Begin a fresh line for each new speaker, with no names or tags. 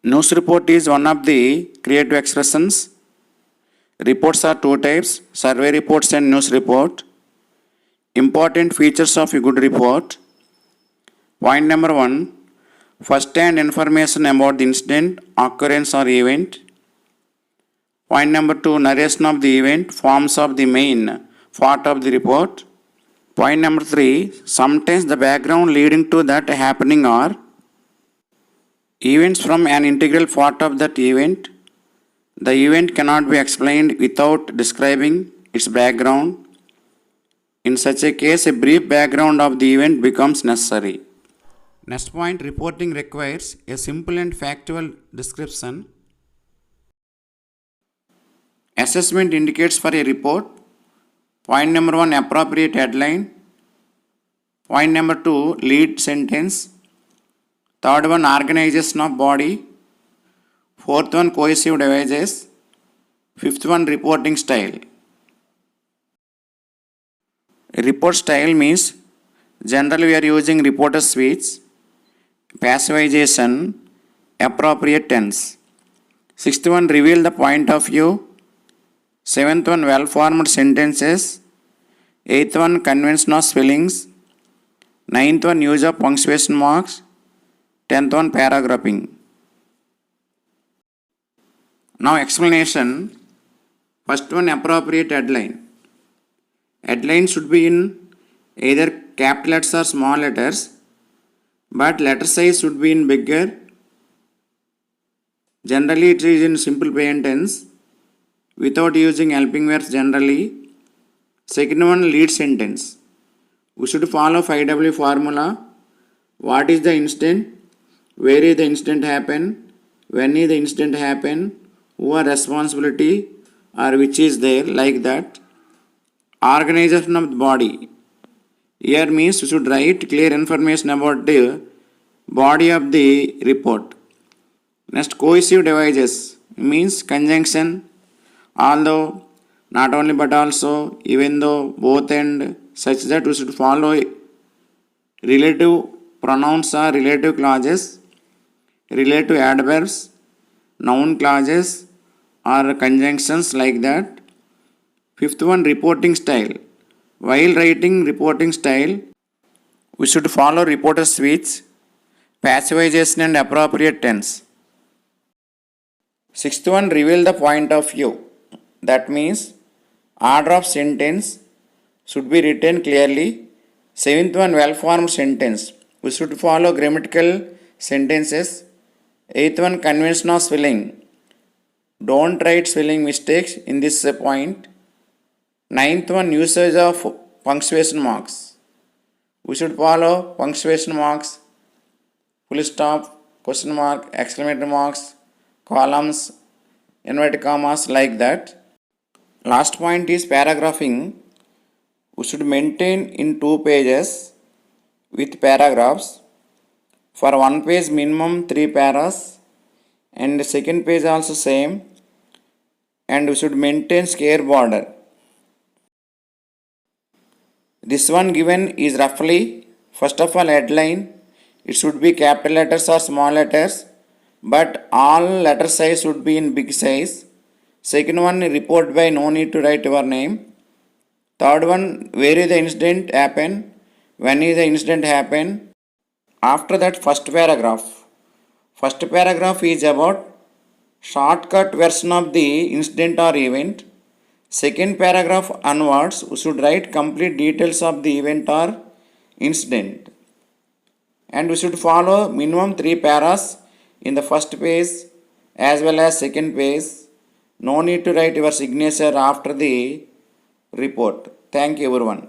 News report is one of the creative expressions. Reports are two types, survey reports and news report. Important features of a good report. Point number 1, first-hand information about the incident, occurrence or event. Point number 2, narration of the event forms of the main part of the report. Point number 3, sometimes the background leading to that happening or events from an integral part of that event. The event cannot be explained without describing its background. In such a case, a brief background of the event becomes necessary. Next point, reporting requires a simple and factual description. Assessment indicates for a report. Point number 1, appropriate headline. Point number 2, lead sentence. Third one, organization of body. Fourth one, cohesive devices. Fifth one, reporting style. Report style means generally we are using reporter speech, passivization, appropriate tense. Sixth one, reveal the point of view. Seventh one, well-formed sentences. Eighth one, conventional spellings. Ninth one, use of punctuation marks. 10th one, paragraphing. Now explanation. First one, appropriate headline. Headline should be in either capital letters or small letters, but letter size should be in bigger. Generally it is in simple present tense without using helping verbs generally. Second one, lead sentence. We should follow 5W formula. What is the incident? Where is the incident happen? When is the incident happen? Who are responsibility or which is there, like that. Organization of the body. Here means we should write clear information about the body of the report. Next, cohesive devices means conjunction, although, not only but also, even though, both and, such that we should follow relative pronouns or relative clauses, relative adverbs, noun clauses or conjunctions, like that. Fifth one, reporting style. While writing reporting style, we should follow reporter speech, passivization and appropriate tense. Sixth one, reveal the point of view. That means order of sentence should be written clearly. Seventh one, well-formed sentence. We should follow grammatical sentences. Eighth one, conventional spelling. Don't write spelling mistakes in this point. Ninth one, usage of punctuation marks. We should follow punctuation marks, full stop, question mark, exclamation marks, columns, inverted commas, like that. Last point is paragraphing. We should maintain in 2 pages with paragraphs. For 1 page minimum 3 paras, and the second page also same, and we should maintain square border. This one given is roughly, first of all, headline. It should be capital letters or small letters, but all letter size should be in big size. Second one, report by, no need to write your name. Third one, where is the incident happen? When is the incident happen? After that, first paragraph. First paragraph is about shortcut version of the incident or event. Second paragraph onwards, we should write complete details of the event or incident. And we should follow minimum 3 paras in the first page as well as second page. No need to write your signature after the report. Thank you everyone.